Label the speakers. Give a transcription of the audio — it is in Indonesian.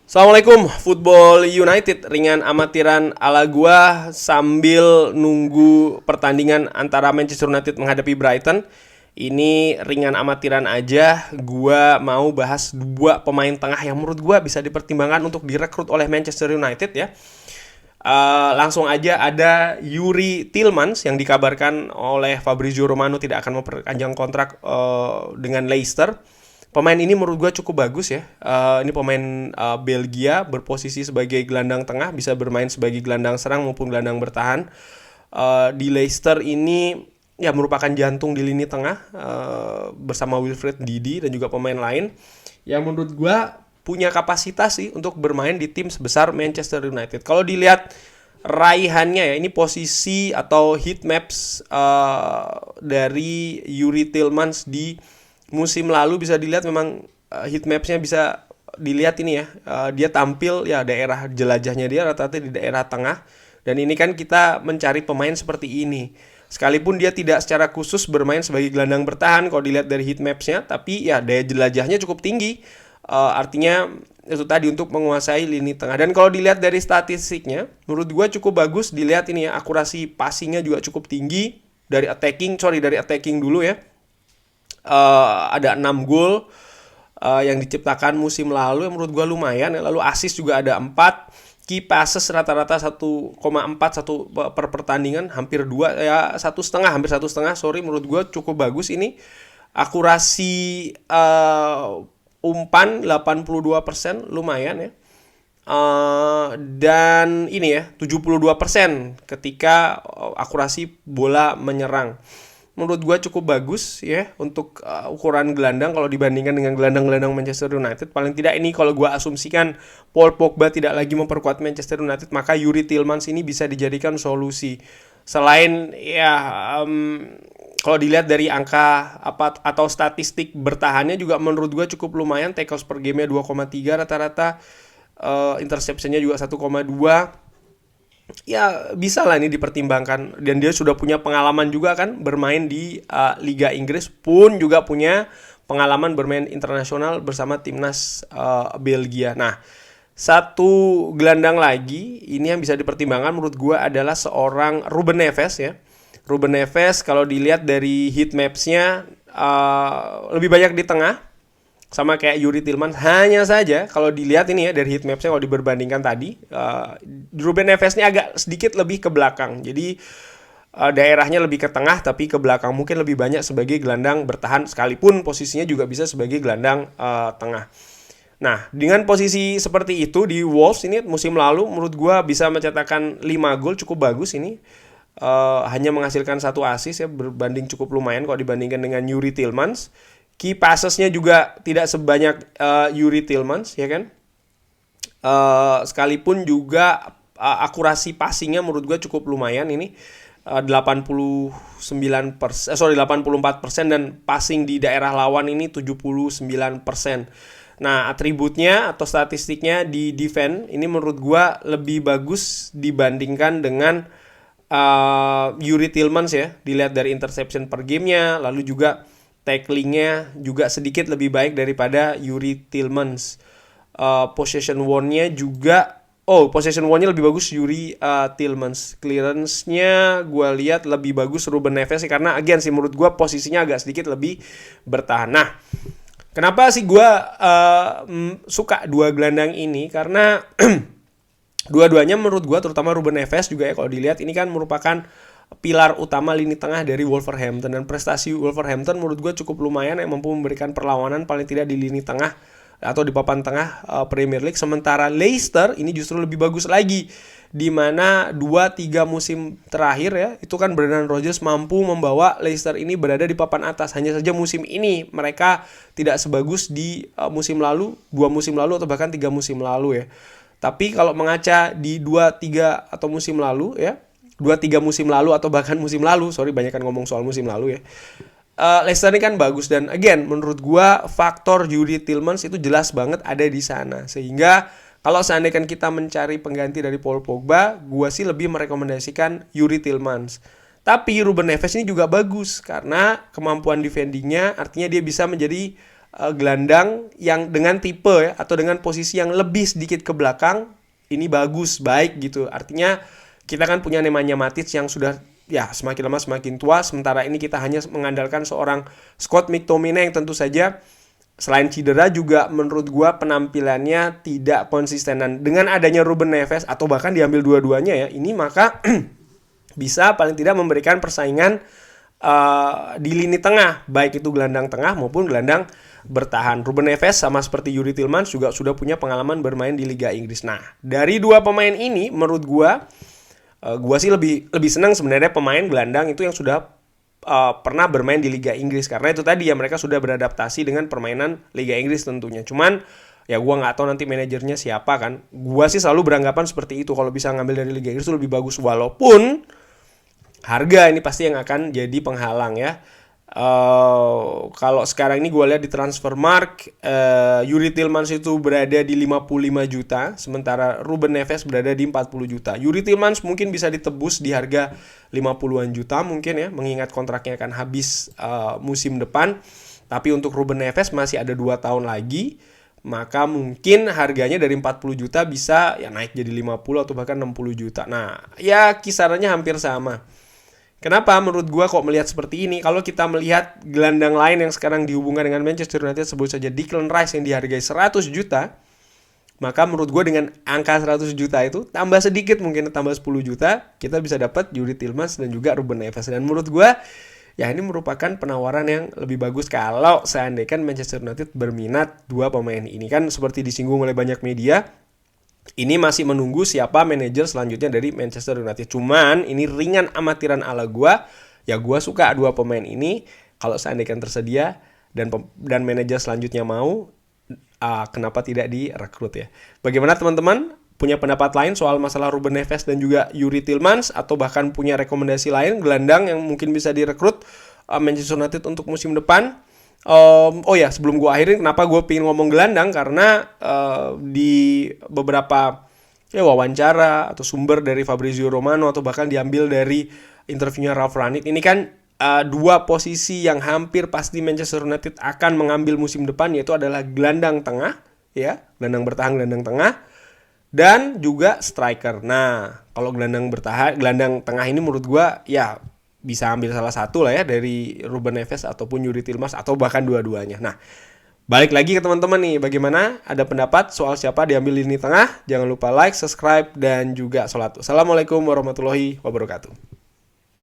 Speaker 1: Assalamualaikum, Football United ringan amatiran ala gua sambil nunggu pertandingan antara Manchester United menghadapi Brighton. Ini ringan amatiran aja, gua mau bahas dua pemain tengah yang menurut gua bisa dipertimbangkan untuk direkrut oleh Manchester United ya. Langsung aja ada Yuri Tillmans yang dikabarkan oleh Fabrizio Romano tidak akan memperpanjang kontrak dengan Leicester. Pemain ini menurut gue cukup bagus ya. Ini pemain Belgia berposisi sebagai gelandang tengah, bisa bermain sebagai gelandang serang maupun gelandang bertahan. Di Leicester ini ya merupakan jantung di lini tengah bersama Wilfried Ndidi dan juga pemain lain yang menurut gue punya kapasitas sih untuk bermain di tim sebesar Manchester United. Kalau dilihat raihannya ya, ini posisi atau heat maps dari Yuri Tillmans di musim lalu bisa dilihat memang heat maps-nya bisa dilihat ini ya. Dia tampil ya daerah jelajahnya dia rata-rata di daerah tengah, dan ini kan kita mencari pemain seperti ini. Sekalipun dia tidak secara khusus bermain sebagai gelandang bertahan kalau dilihat dari heat maps-nya, tapi ya daya jelajahnya cukup tinggi. Artinya itu tadi untuk menguasai lini tengah. Dan kalau dilihat dari statistiknya, menurut gue cukup bagus. Dilihat ini ya, akurasi passingnya juga cukup tinggi dari attacking dulu ya. Ada 6 gol yang diciptakan musim lalu yang menurut gue lumayan ya. Lalu assist juga ada 4. Key passes rata-rata 1,4 per pertandingan, hampir 2 ya, hampir 1,5 menurut gue cukup bagus ini. Akurasi umpan 82% lumayan ya. Dan ini ya 72% ketika akurasi bola menyerang. Menurut gue cukup bagus ya untuk ukuran gelandang kalau dibandingkan dengan gelandang-gelandang Manchester United. Paling tidak ini kalau gue asumsikan Paul Pogba tidak lagi memperkuat Manchester United, maka Yuri Tillmans ini bisa dijadikan solusi. Selain ya kalau dilihat dari angka atau statistik bertahannya juga menurut gue cukup lumayan. Tackles per game-nya 2,3 rata-rata, interception-nya juga 1,2. Ya bisa lah ini dipertimbangkan, dan dia sudah punya pengalaman juga kan bermain di Liga Inggris, pun juga punya pengalaman bermain internasional bersama timnas Belgia. Nah, satu gelandang lagi ini yang bisa dipertimbangkan menurut gue adalah seorang Ruben Neves ya. Ruben Neves kalau dilihat dari heat maps-nya lebih banyak di tengah, sama kayak Yuri Tillmans. Hanya saja kalau dilihat ini ya dari heat maps-nya, kalau diperbandingkan tadi, Ruben Neves ini agak sedikit lebih ke belakang. Jadi daerahnya lebih ke tengah tapi ke belakang, mungkin lebih banyak sebagai gelandang bertahan, sekalipun posisinya juga bisa sebagai gelandang tengah. Nah, dengan posisi seperti itu di Wolves ini musim lalu menurut gue bisa mencetakkan 5 gol, cukup bagus ini. Hanya menghasilkan 1 assist ya, berbanding cukup lumayan kalau dibandingkan dengan Yuri Tillmans. Key passes-nya juga tidak sebanyak Yuri Tillmans ya kan. Sekalipun juga akurasi passing-nya menurut gue cukup lumayan ini, 84% dan passing di daerah lawan ini 79%. Nah, atributnya atau statistiknya di defense ini menurut gue lebih bagus dibandingkan dengan Yuri Tillmans ya. Dilihat dari interception per game-nya, lalu juga tacklingnya juga sedikit lebih baik daripada Yuri Tillmans. Possession won-nya lebih bagus Yuri Tillmans. Clearance-nya gue lihat lebih bagus Ruben Neves sih, karena again sih menurut gue posisinya agak sedikit lebih bertahan. Nah, kenapa sih gue suka dua gelandang ini? Karena dua-duanya menurut gue, terutama Ruben Neves juga ya, kalau dilihat ini kan merupakan pilar utama lini tengah dari Wolverhampton, dan prestasi Wolverhampton menurut gue cukup lumayan yang mampu memberikan perlawanan paling tidak di lini tengah atau di papan tengah Premier League. Sementara Leicester ini justru lebih bagus lagi, di mana 2-3 musim terakhir ya, itu kan Brendan Rodgers mampu membawa Leicester ini berada di papan atas. Hanya saja musim ini mereka tidak sebagus di musim lalu, 2 musim lalu atau bahkan 3 musim lalu ya. Tapi kalau mengaca di 2-3 atau musim lalu ya, 2-3 musim lalu atau bahkan musim lalu, banyak kan ngomong soal musim lalu ya, Leicester ini kan bagus. Dan again menurut gua faktor Yuri Tillmans itu jelas banget ada di sana, sehingga kalau seandainya kita mencari pengganti dari Paul Pogba, gua sih lebih merekomendasikan Yuri Tillmans. Tapi Ruben Neves ini juga bagus karena kemampuan defendingnya, artinya dia bisa menjadi gelandang yang dengan tipe ya, atau dengan posisi yang lebih sedikit ke belakang, ini bagus, baik gitu. Artinya kita kan punya Nemanja Matic yang sudah ya semakin lama semakin tua, sementara ini kita hanya mengandalkan seorang Scott McTominay yang tentu saja selain cedera juga menurut gua penampilannya tidak konsisten. Dan dengan adanya Ruben Neves atau bahkan diambil dua-duanya ya, ini maka bisa paling tidak memberikan persaingan di lini tengah, baik itu gelandang tengah maupun gelandang bertahan. Ruben Neves sama seperti Yuri Tillmans juga sudah punya pengalaman bermain di Liga Inggris. Nah, dari dua pemain ini menurut gua sih lebih senang sebenarnya pemain gelandang itu yang sudah pernah bermain di Liga Inggris, karena itu tadi ya mereka sudah beradaptasi dengan permainan Liga Inggris tentunya. Cuman ya gue nggak tahu nanti manajernya siapa kan. Gue sih selalu beranggapan seperti itu, kalau bisa ngambil dari Liga Inggris itu lebih bagus, walaupun harga ini pasti yang akan jadi penghalang ya. Kalau sekarang ini gue lihat di Transfermarkt, Yuri Tillmans itu berada di 55 juta, sementara Ruben Neves berada di 40 juta. Yuri Tillmans mungkin bisa ditebus di harga 50-an juta mungkin ya, mengingat kontraknya akan habis musim depan. Tapi untuk Ruben Neves masih ada 2 tahun lagi, maka mungkin harganya dari 40 juta bisa ya naik jadi 50 atau bahkan 60 juta. Nah, ya kisarannya hampir sama. Kenapa menurut gue kok melihat seperti ini? Kalau kita melihat gelandang lain yang sekarang dihubungkan dengan Manchester United, sebut saja Declan Rice yang dihargai 100 juta, maka menurut gue dengan angka 100 juta itu tambah sedikit, mungkin tambah 10 juta, kita bisa dapat Yuri Tillmans dan juga Ruben Neves. Dan menurut gue ya ini merupakan penawaran yang lebih bagus kalau seandainya Manchester United berminat dua pemain ini. Kan seperti disinggung oleh banyak media, ini masih menunggu siapa manajer selanjutnya dari Manchester United. Cuman ini ringan amatiran ala gua. Ya gua suka dua pemain ini. Kalau seandainya tersedia dan manajer selanjutnya mau, kenapa tidak direkrut ya? Bagaimana teman-teman? Punya pendapat lain soal masalah Ruben Neves dan juga Yuri Tillmans, atau bahkan punya rekomendasi lain gelandang yang mungkin bisa direkrut Manchester United untuk musim depan? Oh ya, sebelum gue akhirin, kenapa gue pengen ngomong gelandang, karena di beberapa wawancara atau sumber dari Fabrizio Romano atau bahkan diambil dari interviewnya Ralf Rangnick, ini kan dua posisi yang hampir pasti Manchester United akan mengambil musim depan, yaitu adalah gelandang tengah ya, gelandang bertahan, gelandang tengah, dan juga striker. Nah, kalau gelandang tengah ini menurut gue ya bisa ambil salah satu lah ya, dari Ruben Neves ataupun Yuri Tillmans atau bahkan dua-duanya. Nah, balik lagi ke teman-teman nih, bagaimana? Ada pendapat soal siapa diambil lini tengah? Jangan lupa like, subscribe, dan juga sholat. Assalamualaikum warahmatullahi wabarakatuh.